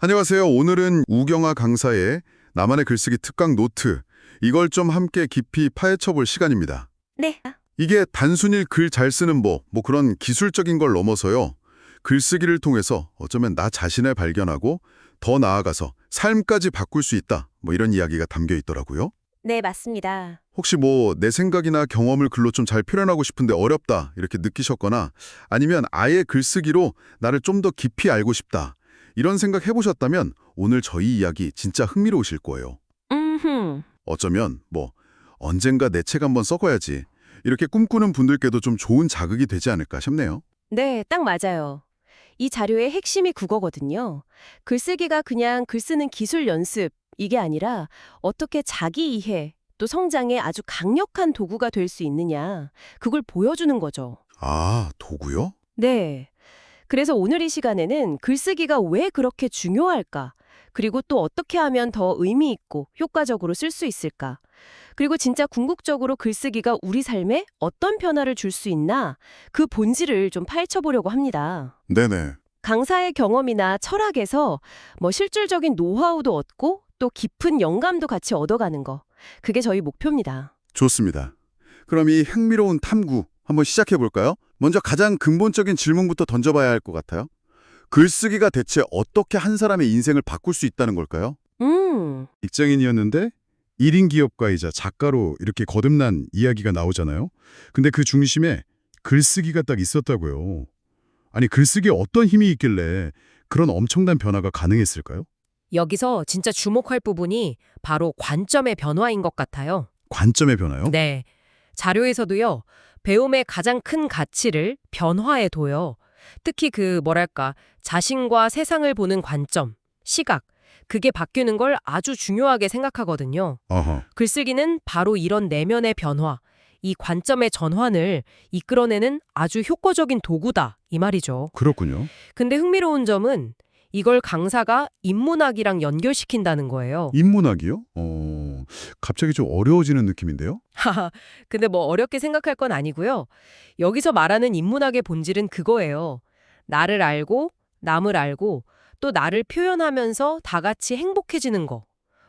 안녕하세요. 오늘은 우경아 강사의 나만의 글쓰기 특강 노트, 이걸 좀 함께 깊이 파헤쳐 볼 시간입니다. 네. 이게 단순히 글 잘 쓰는 법, 그런 기술적인 걸 넘어서요. 글쓰기를 통해서 어쩌면 나 자신을 발견하고 더 나아가서 삶까지 바꿀 수 있다. 이런 이야기가 담겨 있더라고요. 네, 맞습니다. 혹시 내 생각이나 경험을 글로 좀 잘 표현하고 싶은데 어렵다 이렇게 느끼셨거나 아니면 아예 글쓰기로 나를 좀 더 깊이 알고 싶다. 이런 생각 해보셨다면 오늘 저희 이야기 진짜 흥미로우실 거예요. 어쩌면 언젠가 내 책 한번 써봐야지 이렇게 꿈꾸는 분들께도 좀 좋은 자극이 되지 않을까 싶네요. 네, 딱 맞아요. 이 자료의 핵심이 그거거든요. 글쓰기가 그냥 글 쓰는 기술 연습, 이게 아니라 어떻게 자기 이해, 또 성장에 아주 강력한 도구가 될 수 있느냐, 그걸 보여주는 거죠. 아, 도구요? 네. 그래서 오늘 이 시간에는 글쓰기가 왜 그렇게 중요할까? 그리고 또 어떻게 하면 더 의미 있고 효과적으로 쓸 수 있을까? 그리고 진짜 궁극적으로 글쓰기가 우리 삶에 어떤 변화를 줄 수 있나? 그 본질을 좀 파헤쳐 보려고 합니다. 네네. 강사의 경험이나 철학에서 실질적인 노하우도 얻고 또 깊은 영감도 같이 얻어가는 거. 그게 저희 목표입니다. 좋습니다. 그럼 이 흥미로운 탐구 한번 시작해 볼까요? 먼저 가장 근본적인 질문부터 던져봐야 할 것 같아요. 글쓰기가 대체 어떻게 한 사람의 인생을 바꿀 수 있다는 걸까요? 직장인이었는데 1인 기업가이자 작가로 이렇게 거듭난 이야기가 나오잖아요. 근데 그 중심에 글쓰기가 딱 있었다고요. 아니, 글쓰기에 어떤 힘이 있길래 그런 엄청난 변화가 가능했을까요? 여기서 진짜 주목할 부분이 바로 관점의 변화인 것 같아요. 관점의 변화요? 네. 자료에서도요, 배움의 가장 큰 가치를 변화에 둬요. 특히 자신과 세상을 보는 관점, 시각, 그게 바뀌는 걸 아주 중요하게 생각하거든요. 아하. 글쓰기는 바로 이런 내면의 변화, 이 관점의 전환을 이끌어내는 아주 효과적인 도구다, 이 말이죠. 그렇군요. 근데 흥미로운 점은 이걸 강사가 인문학이랑 연결시킨다는 거예요. 인문학이요? 갑자기 좀 어려워지는 느낌인데요? 하하, 근데 어렵게 생각할 건 아니고요. 여기서 말하는 인문학의 본질은 그거예요. 나를 알고, 남을 알고, 또 나를 표현하면서 다 같이 행복해지는 거.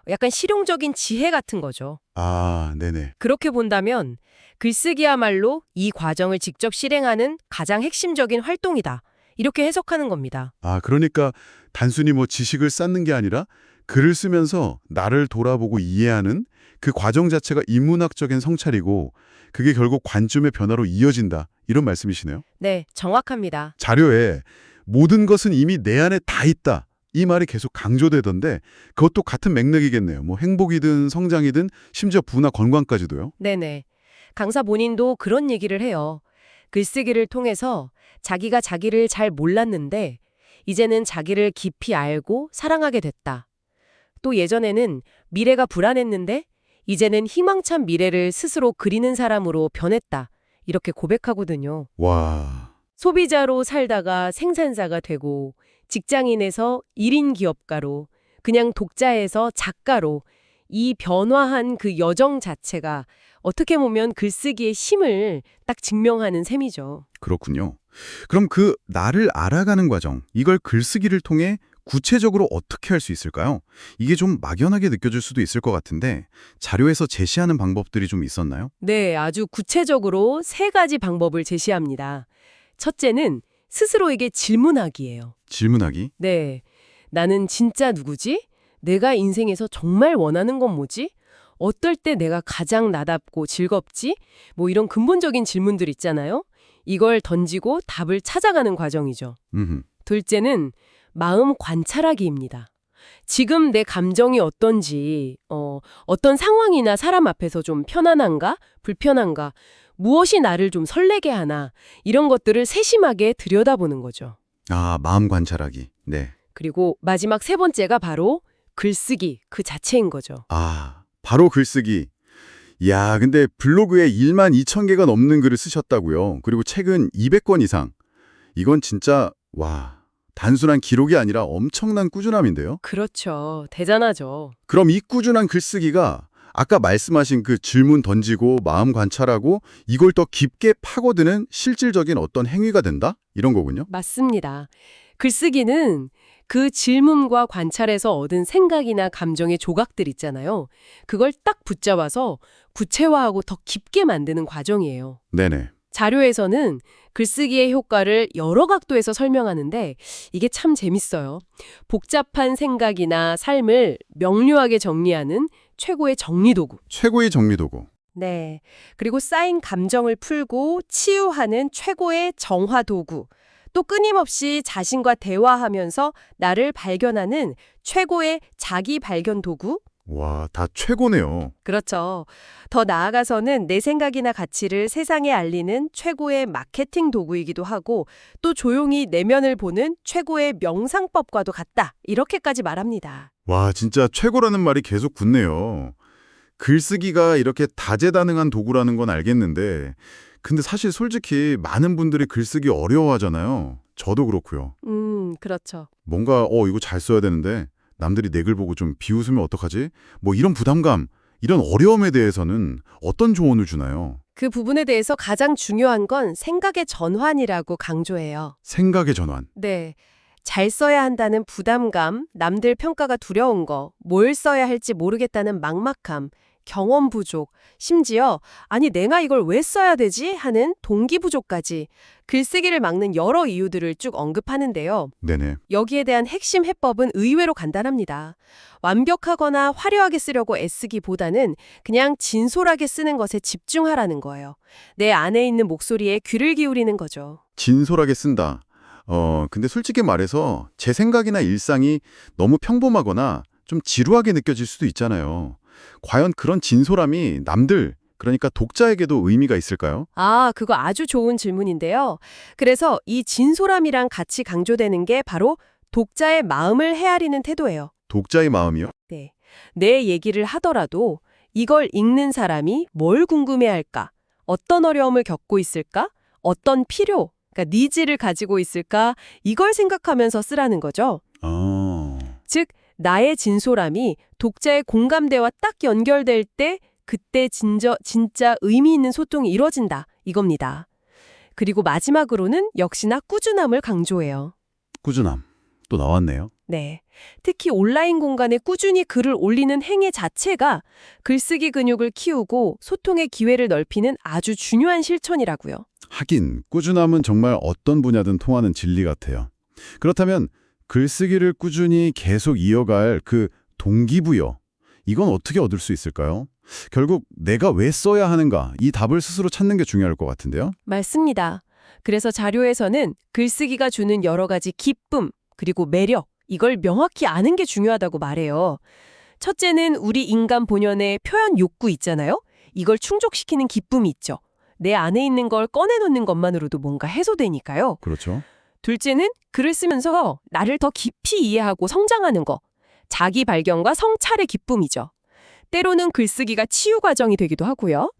약간 실용적인 지혜 같은 거죠. 아, 네네. 그렇게 본다면 글쓰기야말로 이 과정을 직접 실행하는 가장 핵심적인 활동이다. 이렇게 해석하는 겁니다. 아, 그러니까 단순히 지식을 쌓는 게 아니라 글을 쓰면서 나를 돌아보고 이해하는 그 과정 자체가 인문학적인 성찰이고 그게 결국 관점의 변화로 이어진다. 이런 말씀이시네요. 네, 정확합니다. 자료에 모든 것은 이미 내 안에 다 있다. 이 말이 계속 강조되던데 그것도 같은 맥락이겠네요. 행복이든 성장이든 심지어 부나 건강까지도요. 네네. 강사 본인도 그런 얘기를 해요. 글쓰기를 통해서 자기가 자기를 잘 몰랐는데 이제는 자기를 깊이 알고 사랑하게 됐다. 또 예전에는 미래가 불안했는데 이제는 희망찬 미래를 스스로 그리는 사람으로 변했다. 이렇게 고백하거든요. 와, 소비자로 살다가 생산자가 되고 직장인에서 1인 기업가로 그냥 독자에서 작가로 이 변화한 그 여정 자체가 어떻게 보면 글쓰기의 힘을 딱 증명하는 셈이죠. 그렇군요. 그럼 그 나를 알아가는 과정, 이걸 글쓰기를 통해 구체적으로 어떻게 할 수 있을까요? 이게 좀 막연하게 느껴질 수도 있을 것 같은데 자료에서 제시하는 방법들이 좀 있었나요? 네, 아주 구체적으로 3가지 방법을 제시합니다. 첫째는 스스로에게 질문하기예요. 질문하기? 네, 나는 진짜 누구지? 내가 인생에서 정말 원하는 건 뭐지? 어떨 때 내가 가장 나답고 즐겁지? 이런 근본적인 질문들 있잖아요. 이걸 던지고 답을 찾아가는 과정이죠. 둘째는 마음 관찰하기입니다. 지금 내 감정이 어떤지, 어떤 상황이나 사람 앞에서 좀 편안한가? 불편한가? 무엇이 나를 좀 설레게 하나? 이런 것들을 세심하게 들여다보는 거죠. 아, 마음 관찰하기. 네. 그리고 마지막 3번째가 바로 글쓰기 그 자체인 거죠. 아, 바로 글쓰기. 야, 근데 블로그에 1만 2천 개가 넘는 글을 쓰셨다고요. 그리고 책은 200권 이상. 이건 진짜 단순한 기록이 아니라 엄청난 꾸준함인데요. 그렇죠. 대단하죠. 그럼 이 꾸준한 글쓰기가 아까 말씀하신 그 질문 던지고 마음 관찰하고 이걸 더 깊게 파고드는 실질적인 어떤 행위가 된다? 이런 거군요. 맞습니다. 글쓰기는 그 질문과 관찰에서 얻은 생각이나 감정의 조각들 있잖아요. 그걸 딱 붙잡아서 구체화하고 더 깊게 만드는 과정이에요. 네네. 자료에서는 글쓰기의 효과를 여러 각도에서 설명하는데 이게 참 재밌어요. 복잡한 생각이나 삶을 명료하게 정리하는 최고의 정리도구. 최고의 정리도구. 네. 그리고 쌓인 감정을 풀고 치유하는 최고의 정화 도구. 또 끊임없이 자신과 대화하면서 나를 발견하는 최고의 자기 발견 도구. 와, 다 최고네요. 그렇죠. 더 나아가서는 내 생각이나 가치를 세상에 알리는 최고의 마케팅 도구이기도 하고 또 조용히 내면을 보는 최고의 명상법과도 같다. 이렇게까지 말합니다. 와, 진짜 최고라는 말이 계속 붙네요. 글쓰기가 이렇게 다재다능한 도구라는 건 알겠는데 근데 사실 솔직히 많은 분들이 글쓰기 어려워하잖아요. 저도 그렇고요. 그렇죠. 뭔가 이거 잘 써야 되는데 남들이 내 글 보고 좀 비웃으면 어떡하지? 뭐 이런 부담감, 이런 어려움에 대해서는 어떤 조언을 주나요? 그 부분에 대해서 가장 중요한 건 생각의 전환이라고 강조해요. 생각의 전환. 네. 잘 써야 한다는 부담감, 남들 평가가 두려운 거, 뭘 써야 할지 모르겠다는 막막함, 경험 부족, 심지어 아니 내가 이걸 왜 써야 되지? 하는 동기 부족까지 글쓰기를 막는 여러 이유들을 쭉 언급하는데요. 네네. 여기에 대한 핵심 해법은 의외로 간단합니다. 완벽하거나 화려하게 쓰려고 애쓰기보다는 그냥 진솔하게 쓰는 것에 집중하라는 거예요. 내 안에 있는 목소리에 귀를 기울이는 거죠. 진솔하게 쓴다. 근데 솔직히 말해서 제 생각이나 일상이 너무 평범하거나 좀 지루하게 느껴질 수도 있잖아요. 과연 그런 진솔함이 남들, 그러니까 독자에게도 의미가 있을까요? 아, 그거 아주 좋은 질문인데요. 그래서 이 진솔함이랑 같이 강조되는 게 바로 독자의 마음을 헤아리는 태도예요. 독자의 마음이요? 네. 내 얘기를 하더라도 이걸 읽는 사람이 뭘 궁금해할까? 어떤 어려움을 겪고 있을까? 어떤 필요, 그러니까 니즈를 가지고 있을까? 이걸 생각하면서 쓰라는 거죠. 즉, 나의 진솔함이 독자의 공감대와 딱 연결될 때 그때 진짜 의미 있는 소통이 이루어진다. 이겁니다. 그리고 마지막으로는 역시나 꾸준함을 강조해요. 꾸준함. 또 나왔네요. 네. 특히 온라인 공간에 꾸준히 글을 올리는 행위 자체가 글쓰기 근육을 키우고 소통의 기회를 넓히는 아주 중요한 실천이라고요. 하긴 꾸준함은 정말 어떤 분야든 통하는 진리 같아요. 그렇다면 글쓰기를 꾸준히 계속 이어갈 그 동기부여, 이건 어떻게 얻을 수 있을까요? 결국 내가 왜 써야 하는가, 이 답을 스스로 찾는 게 중요할 것 같은데요. 맞습니다. 그래서 자료에서는 글쓰기가 주는 여러 가지 기쁨, 그리고 매력, 이걸 명확히 아는 게 중요하다고 말해요. 첫째는 우리 인간 본연의 표현 욕구 있잖아요. 이걸 충족시키는 기쁨이 있죠. 내 안에 있는 걸 꺼내놓는 것만으로도 뭔가 해소되니까요. 그렇죠. 둘째는 글을 쓰면서 나를 더 깊이 이해하고 성장하는 거. 자기 발견과 성찰의 기쁨이죠. 때로는 글쓰기가 치유 과정이 되기도 하고요.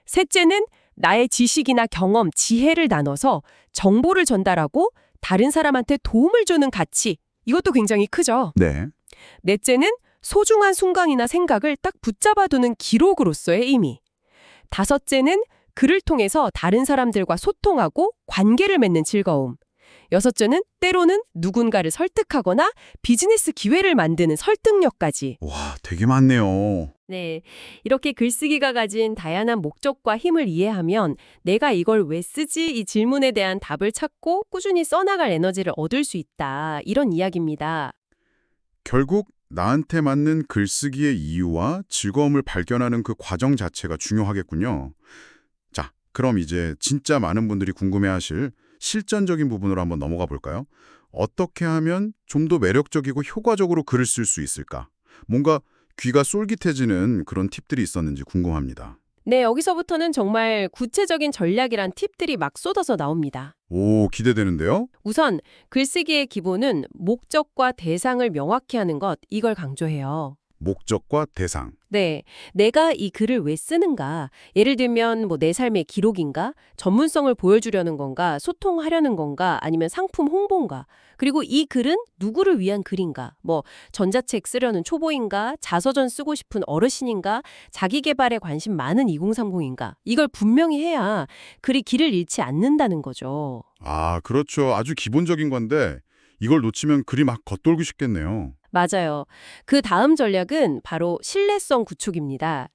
셋째는 나의 지식이나 경험, 지혜를 나눠서 정보를 전달하고 다른 사람한테 도움을 주는 가치. 이것도 굉장히 크죠. 네. 넷째는 소중한 순간이나 생각을 딱 붙잡아두는 기록으로서의 의미. 다섯째는 글을 통해서 다른 사람들과 소통하고 관계를 맺는 즐거움. 여섯째는 때로는 누군가를 설득하거나 비즈니스 기회를 만드는 설득력까지. 와, 되게 많네요. 네, 이렇게 글쓰기가 가진 다양한 목적과 힘을 이해하면 내가 이걸 왜 쓰지? 이 질문에 대한 답을 찾고 꾸준히 써나갈 에너지를 얻을 수 있다. 이런 이야기입니다. 결국 나한테 맞는 글쓰기의 이유와 즐거움을 발견하는 그 과정 자체가 중요하겠군요. 자, 그럼 이제 진짜 많은 분들이 궁금해하실 실전적인 부분으로 한번 넘어가 볼까요? 어떻게 하면 좀 더 매력적이고 효과적으로 글을 쓸 수 있을까? 뭔가 귀가 쏠깃해지는 그런 팁들이 있었는지 궁금합니다. 네, 여기서부터는 정말 구체적인 전략이란 팁들이 막 쏟아져 나옵니다. 오, 기대되는데요? 우선 글쓰기의 기본은 목적과 대상을 명확히 하는 것, 이걸 강조해요. 목적과 대상. 네, 내가 이 글을 왜 쓰는가? 예를 들면 내 삶의 기록인가? 전문성을 보여주려는 건가? 소통하려는 건가? 아니면 상품 홍보인가? 그리고 이 글은 누구를 위한 글인가? 전자책 쓰려는 초보인가? 자서전 쓰고 싶은 어르신인가? 자기 개발에 관심 많은 2030인가? 이걸 분명히 해야 글이 길을 잃지 않는다는 거죠. 아, 그렇죠. 아주 기본적인 건데 이걸 놓치면 글이 막 겉돌기 쉽겠네요. 맞아요. 그 다음 전략은 바로 신뢰성 구축입니다.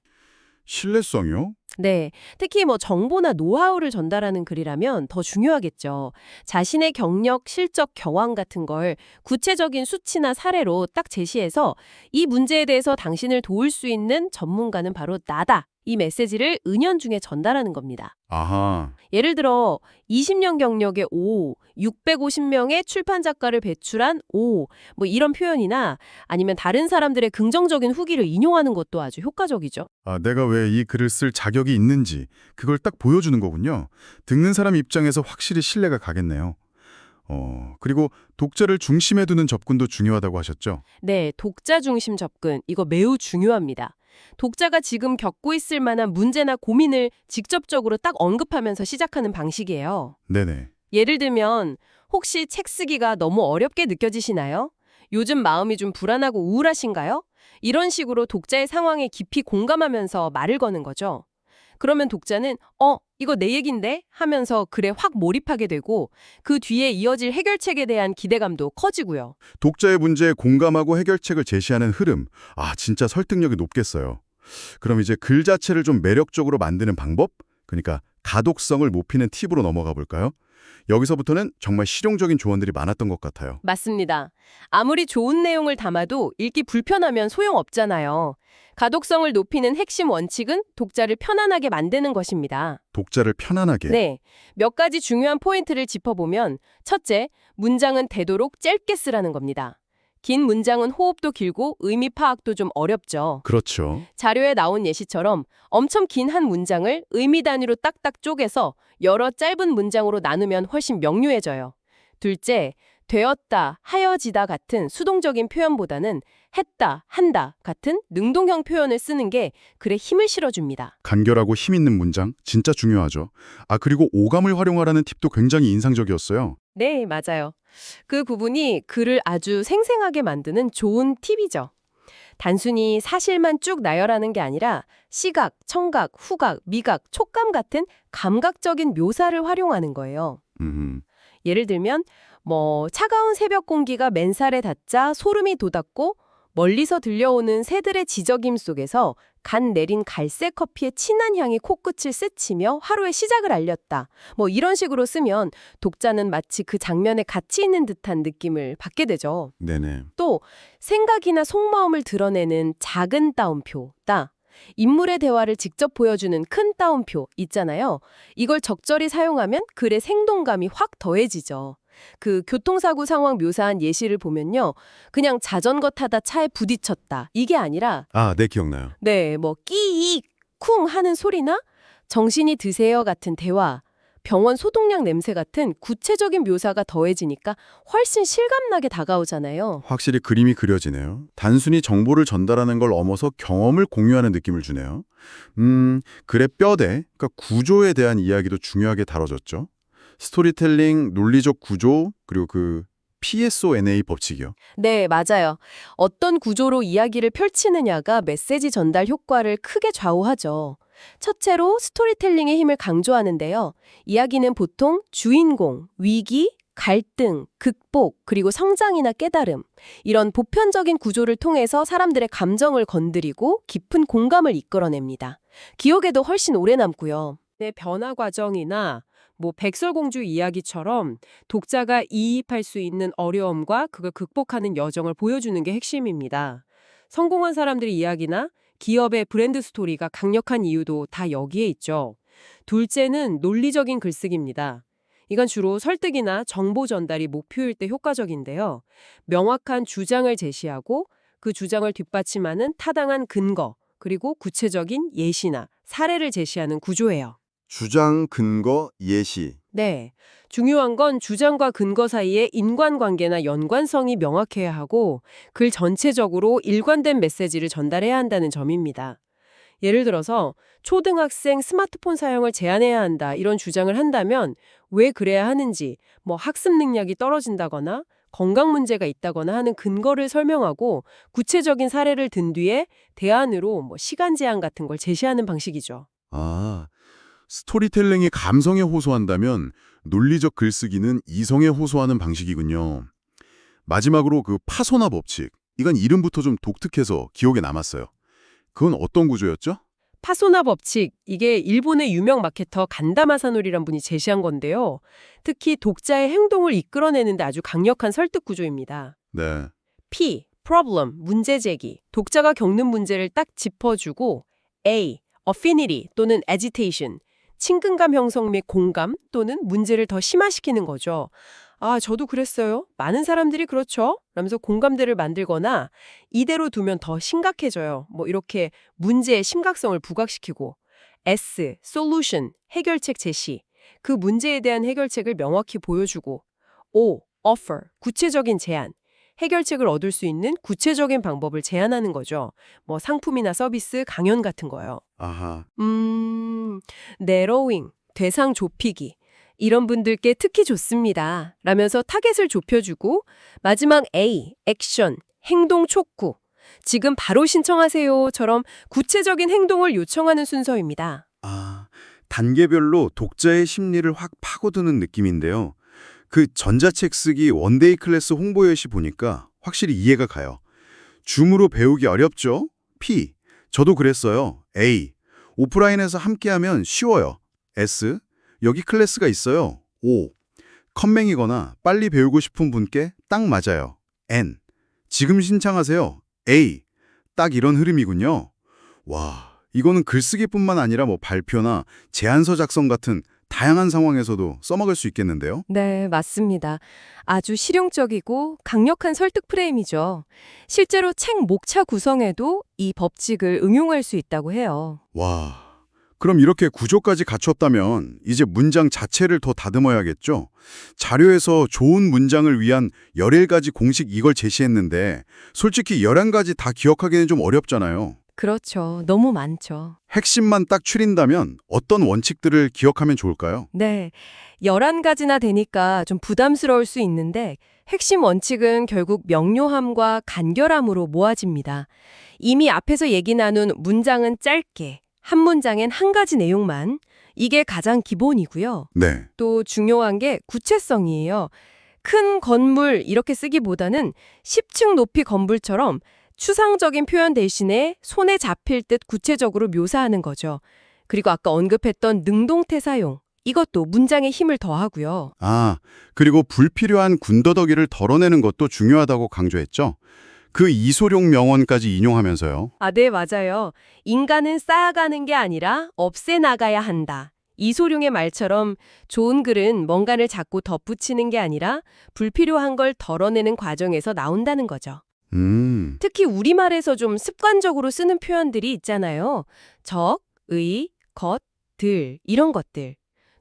신뢰성이요? 네, 특히 뭐 정보나 노하우를 전달하는 글이라면 더 중요하겠죠. 자신의 경력, 실적, 경황 같은 걸 구체적인 수치나 사례로 딱 제시해서 이 문제에 대해서 당신을 도울 수 있는 전문가는 바로 나다. 이 메시지를 은연중에 전달하는 겁니다. 아하. 예를 들어 20년 경력의 O, 650명의 출판 작가를 배출한 O, 뭐 이런 표현이나 아니면 다른 사람들의 긍정적인 후기를 인용하는 것도 아주 효과적이죠. 아, 내가 왜 이 글을 쓸 자격이 있는지 그걸 딱 보여주는 거군요. 듣는 사람 입장에서 확실히 신뢰가 가겠네요. 그리고 독자를 중심에 두는 접근도 중요하다고 하셨죠? 네, 독자 중심 접근, 이거 매우 중요합니다. 독자가 지금 겪고 있을 만한 문제나 고민을 직접적으로 딱 언급하면서 시작하는 방식이에요. 네네. 예를 들면 혹시 책 쓰기가 너무 어렵게 느껴지시나요? 요즘 마음이 좀 불안하고 우울하신가요? 이런 식으로 독자의 상황에 깊이 공감하면서 말을 거는 거죠. 그러면 독자는 이거 내 얘긴데? 하면서 글에 확 몰입하게 되고 그 뒤에 이어질 해결책에 대한 기대감도 커지고요. 독자의 문제에 공감하고 해결책을 제시하는 흐름. 아, 진짜 설득력이 높겠어요. 그럼 이제 글 자체를 좀 매력적으로 만드는 방법? 그러니까 가독성을 높이는 팁으로 넘어가 볼까요? 여기서부터는 정말 실용적인 조언들이 많았던 것 같아요. 맞습니다. 아무리 좋은 내용을 담아도 읽기 불편하면 소용없잖아요. 가독성을 높이는 핵심 원칙은 독자를 편안하게 만드는 것입니다. 독자를 편안하게. 네, 몇 가지 중요한 포인트를 짚어보면 첫째, 문장은 되도록 짧게 쓰라는 겁니다. 긴 문장은 호흡도 길고 의미 파악도 좀 어렵죠. 그렇죠. 자료에 나온 예시처럼 엄청 긴 한 문장을 의미 단위로 딱딱 쪼개서 여러 짧은 문장으로 나누면 훨씬 명료해져요. 둘째, 되었다, 하여지다 같은 수동적인 표현보다는 했다, 한다 같은 능동형 표현을 쓰는 게 글에 힘을 실어줍니다. 간결하고 힘 있는 문장 진짜 중요하죠. 아, 그리고 오감을 활용하라는 팁도 굉장히 인상적이었어요. 네, 맞아요. 그 부분이 글을 아주 생생하게 만드는 좋은 팁이죠. 단순히 사실만 쭉 나열하는 게 아니라 시각, 청각, 후각, 미각, 촉감 같은 감각적인 묘사를 활용하는 거예요. 예를 들면 차가운 새벽 공기가 맨살에 닿자 소름이 돋았고 멀리서 들려오는 새들의 지저귐 속에서 간 내린 갈색 커피의 진한 향이 코끝을 스치며 하루의 시작을 알렸다. 이런 식으로 쓰면 독자는 마치 그 장면에 같이 있는 듯한 느낌을 받게 되죠. 네네. 또 생각이나 속마음을 드러내는 작은 따옴표다. 인물의 대화를 직접 보여주는 큰 따옴표 있잖아요. 이걸 적절히 사용하면 글의 생동감이 확 더해지죠. 그 교통사고 상황 묘사한 예시를 보면요. 그냥 자전거 타다 차에 부딪혔다. 이게 아니라 아, 네, 기억나요. 네, 끼익, 쿵 하는 소리나 정신이 드세요 같은 대화, 병원 소독약 냄새 같은 구체적인 묘사가 더해지니까 훨씬 실감나게 다가오잖아요. 확실히 그림이 그려지네요. 단순히 정보를 전달하는 걸 넘어서 경험을 공유하는 느낌을 주네요. 글의 뼈대, 그러니까 구조에 대한 이야기도 중요하게 다뤄졌죠. 스토리텔링, 논리적 구조, 그리고 그 PSONA 법칙이요. 네, 맞아요. 어떤 구조로 이야기를 펼치느냐가 메시지 전달 효과를 크게 좌우하죠. 첫째로 스토리텔링의 힘을 강조하는데요. 이야기는 보통 주인공, 위기, 갈등, 극복, 그리고 성장이나 깨달음, 이런 보편적인 구조를 통해서 사람들의 감정을 건드리고 깊은 공감을 이끌어냅니다. 기억에도 훨씬 오래 남고요. 내 변화 과정이나 백설공주 이야기처럼 독자가 이입할 수 있는 어려움과 그걸 극복하는 여정을 보여주는 게 핵심입니다. 성공한 사람들의 이야기나 기업의 브랜드 스토리가 강력한 이유도 다 여기에 있죠. 둘째는 논리적인 글쓰기입니다. 이건 주로 설득이나 정보 전달이 목표일 때 효과적인데요. 명확한 주장을 제시하고 그 주장을 뒷받침하는 타당한 근거, 그리고 구체적인 예시나 사례를 제시하는 구조예요. 주장, 근거, 예시. 네. 중요한 건 주장과 근거 사이의 인과관계나 연관성이 명확해야 하고 글 전체적으로 일관된 메시지를 전달해야 한다는 점입니다. 예를 들어서 초등학생 스마트폰 사용을 제한해야 한다 이런 주장을 한다면 왜 그래야 하는지, 학습 능력이 떨어진다거나 건강 문제가 있다거나 하는 근거를 설명하고 구체적인 사례를 든 뒤에 대안으로 시간 제한 같은 걸 제시하는 방식이죠. 아, 스토리텔링이 감성에 호소한다면 논리적 글쓰기는 이성에 호소하는 방식이군요. 마지막으로 그 파소나 법칙. 이건 이름부터 좀 독특해서 기억에 남았어요. 그건 어떤 구조였죠? 파소나 법칙, 이게 일본의 유명 마케터 간다 마사노리란 분이 제시한 건데요. 특히 독자의 행동을 이끌어내는데 아주 강력한 설득 구조입니다. 네. P, problem, 문제 제기. 독자가 겪는 문제를 딱 짚어주고 A, affinity 또는 agitation, 친근감 형성 및 공감 또는 문제를 더 심화시키는 거죠. 아, 저도 그랬어요. 많은 사람들이 그렇죠. 라면서 공감대를 만들거나 이대로 두면 더 심각해져요. 뭐 이렇게 문제의 심각성을 부각시키고 S, solution, 해결책 제시. 그 문제에 대한 해결책을 명확히 보여주고 O, offer, 구체적인 제안. 해결책을 얻을 수 있는 구체적인 방법을 제안하는 거죠. 뭐 상품이나 서비스, 강연 같은 거요. 아하. narrowing, 대상 좁히기. 이런 분들께 특히 좋습니다. 라면서 타겟을 좁혀주고 마지막 A, 액션, 행동 촉구. 지금 바로 신청하세요처럼 구체적인 행동을 요청하는 순서입니다. 아, 단계별로 독자의 심리를 확 파고드는 느낌인데요. 그 전자책 쓰기 원데이 클래스 홍보 예시 보니까 확실히 이해가 가요. 줌으로 배우기 어렵죠? P. 저도 그랬어요. A. 오프라인에서 함께하면 쉬워요. S. 여기 클래스가 있어요. O. 컴맹이거나 빨리 배우고 싶은 분께 딱 맞아요. N. 지금 신청하세요. A. 딱 이런 흐름이군요. 와, 이거는 글쓰기뿐만 아니라 뭐 발표나 제안서 작성 같은 다양한 상황에서도 써먹을 수 있겠는데요? 네, 맞습니다. 아주 실용적이고 강력한 설득 프레임이죠. 실제로 책 목차 구성에도 이 법칙을 응용할 수 있다고 해요. 와, 그럼 이렇게 구조까지 갖췄다면 이제 문장 자체를 더 다듬어야겠죠? 자료에서 좋은 문장을 위한 11가지 공식 이걸 제시했는데 솔직히 11가지 다 기억하기는 좀 어렵잖아요. 그렇죠. 너무 많죠. 핵심만 딱 추린다면 어떤 원칙들을 기억하면 좋을까요? 네, 11가지나 되니까 좀 부담스러울 수 있는데 핵심 원칙은 결국 명료함과 간결함으로 모아집니다. 이미 앞에서 얘기 나눈 문장은 짧게, 한 문장엔 한 가지 내용만, 이게 가장 기본이고요. 네. 또 중요한 게 구체성이에요. 큰 건물 이렇게 쓰기보다는 10층 높이 건물처럼 추상적인 표현 대신에 손에 잡힐 듯 구체적으로 묘사하는 거죠. 그리고 아까 언급했던 능동태 사용, 이것도 문장에 힘을 더하고요. 아, 그리고 불필요한 군더더기를 덜어내는 것도 중요하다고 강조했죠? 그 이소룡 명언까지 인용하면서요. 아, 네, 맞아요. 인간은 쌓아가는 게 아니라 없애나가야 한다. 이소룡의 말처럼 좋은 글은 뭔가를 자꾸 덧붙이는 게 아니라 불필요한 걸 덜어내는 과정에서 나온다는 거죠. 특히 우리말에서 좀 습관적으로 쓰는 표현들이 있잖아요. 적, 의, 것, 들 이런 것들.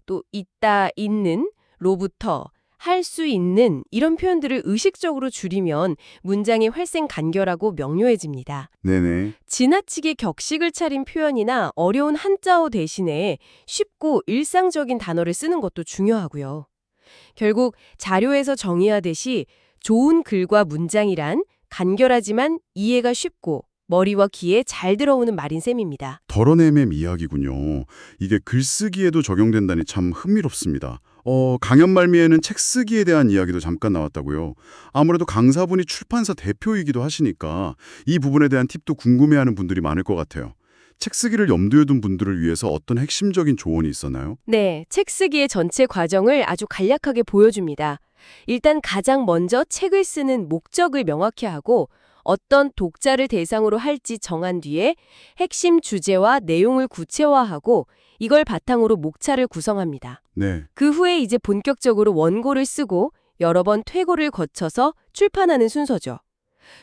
또 있다, 있는, 로부터, 할 수 있는 이런 표현들을 의식적으로 줄이면 문장이 훨씬 간결하고 명료해집니다. 네네. 지나치게 격식을 차린 표현이나 어려운 한자어 대신에 쉽고 일상적인 단어를 쓰는 것도 중요하고요. 결국 자료에서 정의하듯이 좋은 글과 문장이란 간결하지만 이해가 쉽고 머리와 귀에 잘 들어오는 말인 셈입니다. 덜어내맴 이야기군요. 이게 글쓰기에도 적용된다니 참 흥미롭습니다. 강연 말미에는 책 쓰기에 대한 이야기도 잠깐 나왔다고요. 아무래도 강사분이 출판사 대표이기도 하시니까 이 부분에 대한 팁도 궁금해하는 분들이 많을 것 같아요. 책 쓰기를 염두에 둔 분들을 위해서 어떤 핵심적인 조언이 있었나요? 네, 책 쓰기의 전체 과정을 아주 간략하게 보여줍니다. 일단 가장 먼저 책을 쓰는 목적을 명확히 하고 어떤 독자를 대상으로 할지 정한 뒤에 핵심 주제와 내용을 구체화하고 이걸 바탕으로 목차를 구성합니다. 네. 그 후에 이제 본격적으로 원고를 쓰고 여러 번 퇴고를 거쳐서 출판하는 순서죠.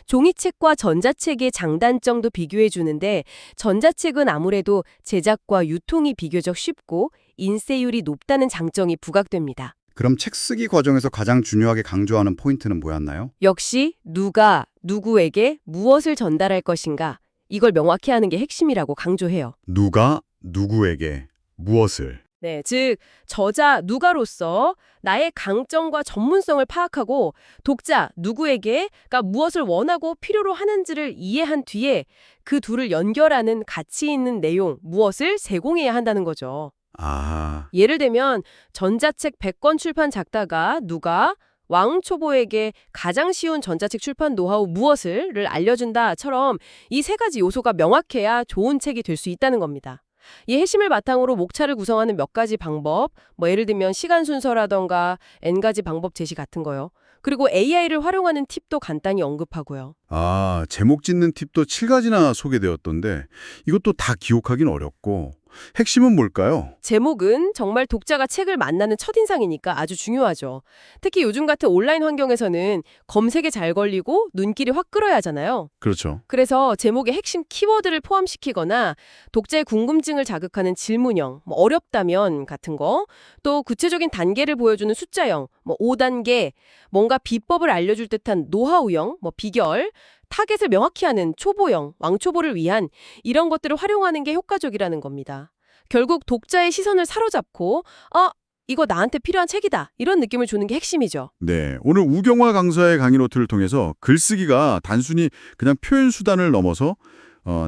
종이책과 전자책의 장단점도 비교해 주는데 전자책은 아무래도 제작과 유통이 비교적 쉽고 인쇄율이 높다는 장점이 부각됩니다. 그럼 책 쓰기 과정에서 가장 중요하게 강조하는 포인트는 뭐였나요? 역시 누가 누구에게 무엇을 전달할 것인가 이걸 명확히 하는 게 핵심이라고 강조해요. 누가 누구에게 무엇을. 네, 즉 저자 누가로서 나의 강점과 전문성을 파악하고 독자 누구에게가 무엇을 원하고 필요로 하는지를 이해한 뒤에 그 둘을 연결하는 가치 있는 내용 무엇을 제공해야 한다는 거죠. 아, 예를 들면 전자책 100권 출판 작가가 누가 왕초보에게 가장 쉬운 전자책 출판 노하우 무엇을?를 알려준다처럼 이 세 가지 요소가 명확해야 좋은 책이 될 수 있다는 겁니다. 이 핵심을 바탕으로 목차를 구성하는 몇 가지 방법, 예를 들면 시간 순서라던가 N가지 방법 제시 같은 거요. 그리고 AI를 활용하는 팁도 간단히 언급하고요. 아, 제목 짓는 팁도 7가지나 소개되었던데 이것도 다 기억하긴 어렵고 핵심은 뭘까요? 제목은 정말 독자가 책을 만나는 첫인상이니까 아주 중요하죠. 특히 요즘 같은 온라인 환경에서는 검색에 잘 걸리고 눈길이 확 끌어야 하잖아요. 그렇죠. 그래서 제목에 핵심 키워드를 포함시키거나 독자의 궁금증을 자극하는 질문형, 어렵다면 같은 거, 또 구체적인 단계를 보여주는 숫자형, 5단계, 뭔가 비법을 알려줄 듯한 노하우형, 비결, 타겟을 명확히 하는 초보형, 왕초보를 위한 이런 것들을 활용하는 게 효과적이라는 겁니다. 결국 독자의 시선을 사로잡고 이거 나한테 필요한 책이다 이런 느낌을 주는 게 핵심이죠. 네, 오늘 우경화 강사의 강의 노트를 통해서 글쓰기가 단순히 그냥 표현 수단을 넘어서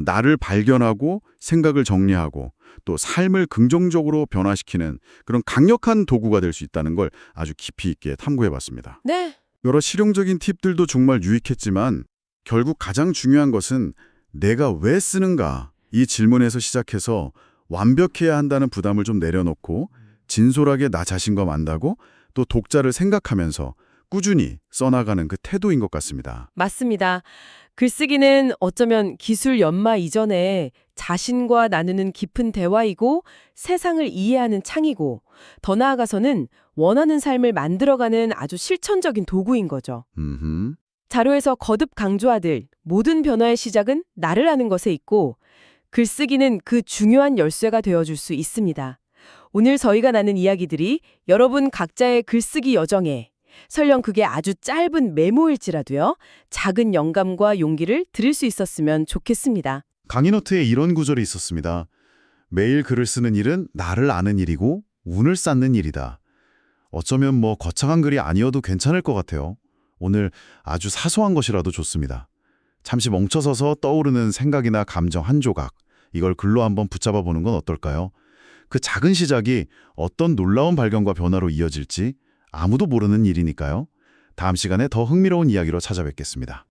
나를 발견하고 생각을 정리하고 또 삶을 긍정적으로 변화시키는 그런 강력한 도구가 될 수 있다는 걸 아주 깊이 있게 탐구해봤습니다. 네. 여러 실용적인 팁들도 정말 유익했지만 결국 가장 중요한 것은 내가 왜 쓰는가 이 질문에서 시작해서 완벽해야 한다는 부담을 좀 내려놓고 진솔하게 나 자신과 만나고 또 독자를 생각하면서 꾸준히 써나가는 그 태도인 것 같습니다. 맞습니다. 글쓰기는 어쩌면 기술 연마 이전에 자신과 나누는 깊은 대화이고 세상을 이해하는 창이고 더 나아가서는 원하는 삶을 만들어가는 아주 실천적인 도구인 거죠. 자료에서 거듭 강조하듯 모든 변화의 시작은 나를 아는 것에 있고 글쓰기는 그 중요한 열쇠가 되어줄 수 있습니다. 오늘 저희가 나눈 이야기들이 여러분 각자의 글쓰기 여정에 설령 그게 아주 짧은 메모일지라도요. 작은 영감과 용기를 드릴 수 있었으면 좋겠습니다. 강의 노트에 이런 구절이 있었습니다. 매일 글을 쓰는 일은 나를 아는 일이고 운을 쌓는 일이다. 어쩌면 거창한 글이 아니어도 괜찮을 것 같아요. 오늘 아주 사소한 것이라도 좋습니다. 잠시 멈춰서서 떠오르는 생각이나 감정 한 조각, 이걸 글로 한번 붙잡아 보는 건 어떨까요? 그 작은 시작이 어떤 놀라운 발견과 변화로 이어질지 아무도 모르는 일이니까요. 다음 시간에 더 흥미로운 이야기로 찾아뵙겠습니다.